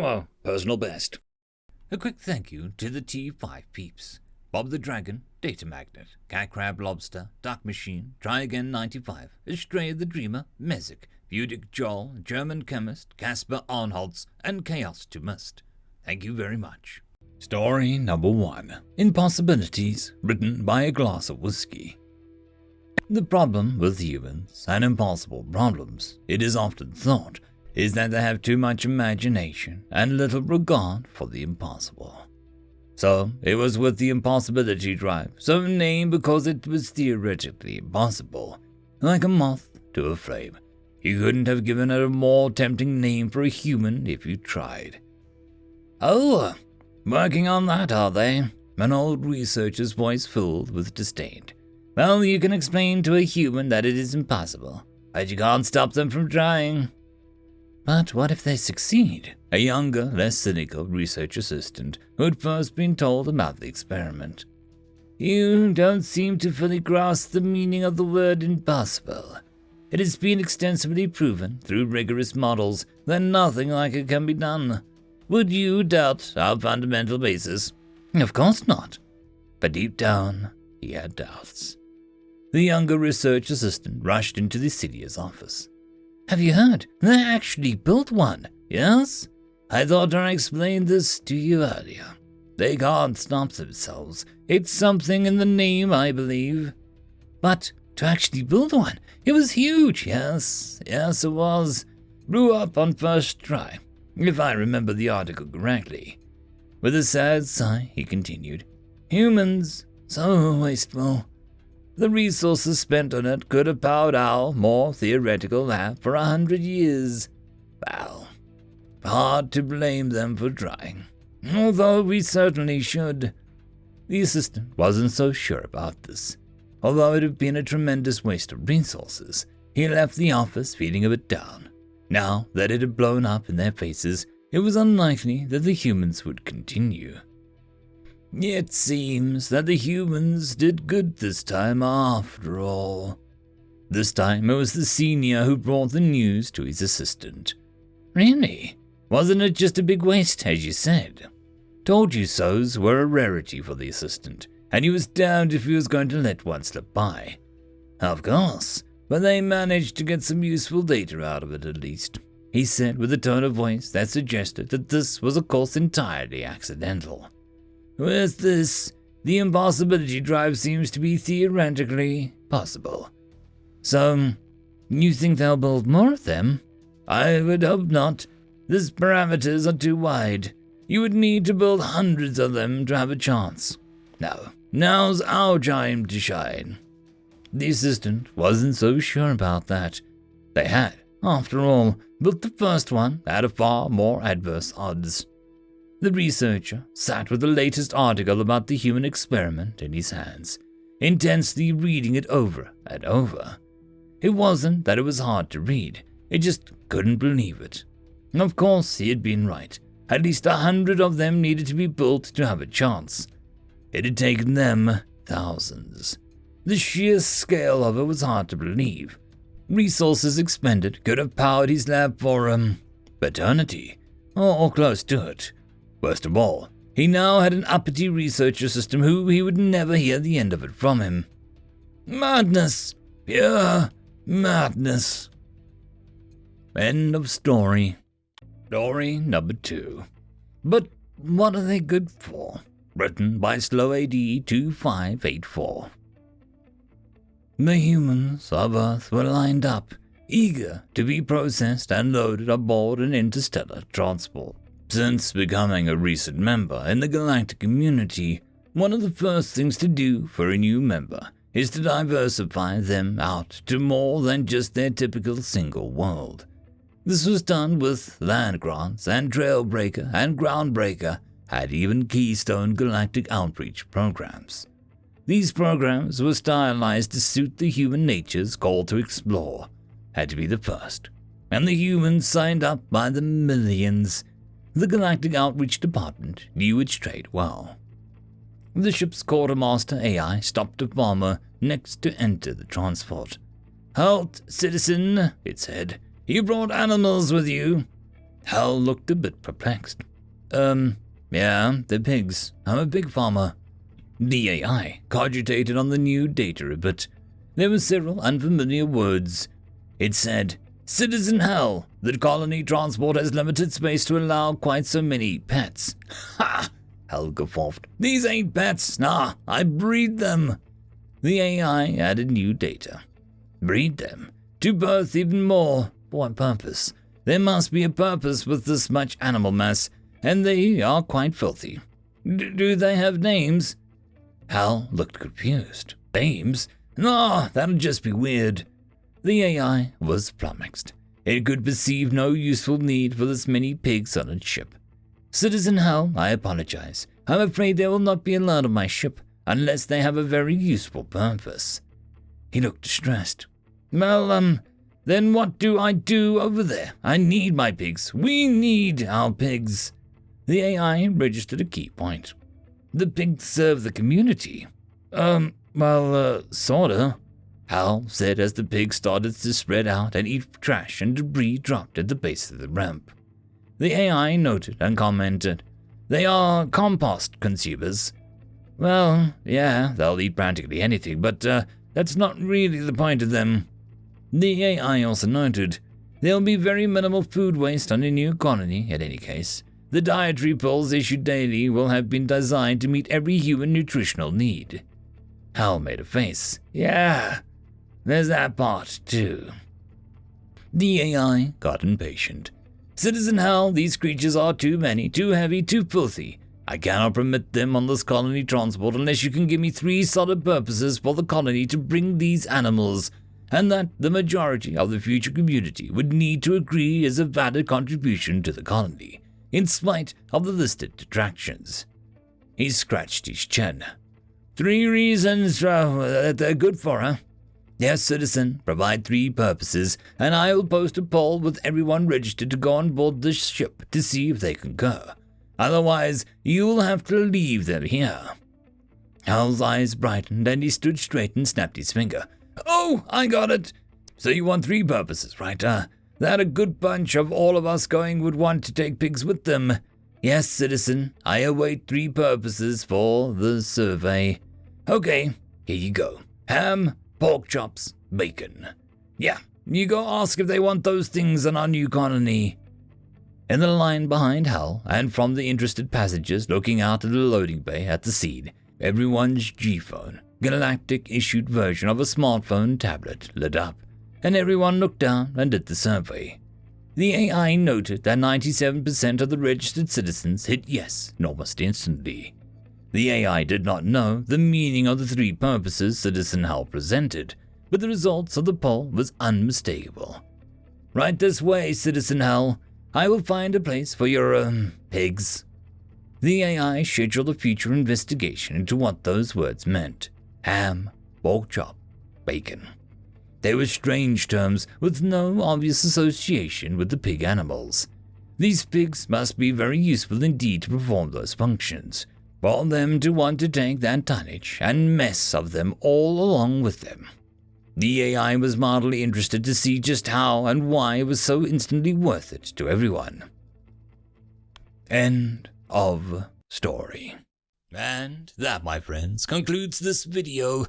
Well, personal best. A quick thank you to the T5 peeps. Bob the Dragon, Datamagnet, Cat Crab Lobster, DuckMachine, Try Again 95, Astraya the Dreamer, Mezec, Feudic Jarl, Germanchemist, Casper Arnholtz, and Chaos to Must. Thank you very much. Story number 1. Impossibilities, written by a glass of whiskey. The problem with humans, and impossible problems, it is often thought, is that they have too much imagination and little regard for the impossible. So, it was with the Impossibility Drive, so named because it was theoretically impossible, like a moth to a flame. You couldn't have given it a more tempting name for a human if you tried. Oh, working on that, are they? An old researcher's voice filled with disdain. Well, you can explain to a human that it is impossible, but you can't stop them from trying. But what if they succeed? A younger, less cynical research assistant who had first been told about the experiment. You don't seem to fully grasp the meaning of the word impossible. It has been extensively proven through rigorous models that nothing like it can be done. Would you doubt our fundamental basis? Of course not. But deep down, he had doubts. The younger research assistant rushed into the Ithilia's office. Have you heard? They actually built one, yes? I thought I explained this to you earlier. They can't stop themselves. It's something in the name, I believe. But to actually build one, it was huge, yes, it was. Blew up on first try, if I remember the article correctly. With a sad sigh, he continued, humans, so wasteful. The resources spent on it could have powered our more theoretical lab for 100 years. Well, hard to blame them for trying, although we certainly should. The assistant wasn't so sure about this. Although it had been a tremendous waste of resources, he left the office feeling a bit down. Now that it had blown up in their faces, it was unlikely that the humans would continue. It seems that the humans did good this time after all. This time it was the senior who brought the news to his assistant. Really? Wasn't it just a big waste, as you said? Told you so's were a rarity for the assistant, and he was damned if he was going to let one slip by. Of course, but they managed to get some useful data out of it at least, he said with a tone of voice that suggested that this was of course entirely accidental. With this, the impossibility drive seems to be theoretically possible. So, you think they'll build more of them? I would hope not. These parameters are too wide. You would need to build hundreds of them to have a chance. No, now's our time to shine. The assistant wasn't so sure about that. They had, after all, built the first one at a far more adverse odds. The researcher sat with the latest article about the human experiment in his hands, intensely reading it over and over. It wasn't that it was hard to read, he just couldn't believe it. Of course, he had been right. At least 100 of them needed to be built to have a chance. It had taken them thousands. The sheer scale of it was hard to believe. Resources expended could have powered his lab for, eternity, or close to it. Worst of all, he now had an uppity researcher system who he would never hear the end of it from him. Madness! Pure madness. End of story. Story number 2. But what are they good for? Written by SlowAD2584. The humans of Earth were lined up, eager to be processed and loaded aboard an interstellar transport. Since becoming a recent member in the galactic community, one of the first things to do for a new member is to diversify them out to more than just their typical single world. This was done with land grants and Trailbreaker and Groundbreaker had even Keystone Galactic Outreach programs. These programs were stylized to suit the human nature's call to explore, had to be the first, and the humans signed up by the millions. The Galactic Outreach Department knew its trade well. The ship's quartermaster AI stopped a farmer next to enter the transport. Halt, citizen, it said. You brought animals with you. Hal looked a bit perplexed. Yeah, they're pigs. I'm a pig farmer. The AI cogitated on the new data a bit. There were several unfamiliar words. It said, Citizen Hal, the colony transport has limited space to allow quite so many pets. Ha! Hal guffawed. These ain't pets. Nah, I breed them. The AI added new data. Breed them? To birth even more? For what purpose? There must be a purpose with this much animal mass, and they are quite filthy. Do they have names? Hal looked confused. Names? No, that'll just be weird. The AI was flummoxed. It could perceive no useful need for this many pigs on its ship. Citizen Hal, I apologize. I'm afraid they will not be allowed on my ship unless they have a very useful purpose. He looked distressed. Well, then what do I do over there? I need my pigs. We need our pigs. The AI registered a key point. The pigs serve the community. Sorta, Hal said as the pigs started to spread out and eat trash and debris dropped at the base of the ramp. The AI noted and commented, They are compost consumers. Well, yeah, they'll eat practically anything, but that's not really the point of them. The AI also noted, There'll be very minimal food waste on a new colony, in any case. The dietary pills issued daily will have been designed to meet every human nutritional need. Hal made a face. Yeah, there's that part, too. The AI got impatient. Citizen Hal, these creatures are too many, too heavy, too filthy. I cannot permit them on this colony transport unless you can give me 3 solid purposes for the colony to bring these animals, and that the majority of the future community would need to agree is a valid contribution to the colony, in spite of the listed detractions. He scratched his chin. 3 reasons that they're good for, huh? Yes, citizen, provide 3 purposes, and I will post a poll with everyone registered to go on board this ship to see if they concur. Otherwise, you'll have to leave them here. Hal's eyes brightened, and he stood straight and snapped his finger. Oh, I got it. So you want 3 purposes, right? That a good bunch of all of us going would want to take pigs with them. Yes, citizen, I await 3 purposes for the survey. Okay, here you go. Ham, pork chops, bacon. Yeah, you go ask if they want those things on our new colony. In the line behind Hal, and from the interested passengers looking out of the loading bay at the scene, everyone's G-phone, galactic-issued version of a smartphone tablet, lit up, and everyone looked down and did the survey. The AI noted that 97% of the registered citizens hit yes almost instantly. The AI did not know the meaning of the 3 purposes Citizen Hal presented, but the results of the poll was unmistakable. Right this way, Citizen Hal. I will find a place for your, pigs. The AI scheduled a future investigation into what those words meant. Ham, pork chop, bacon. They were strange terms with no obvious association with the pig animals. These pigs must be very useful indeed to perform those functions, for them to want to take that tonnage and mess of them all along with them. The AI was mildly interested to see just how and why it was so instantly worth it to everyone. End of story. And that, my friends, concludes this video.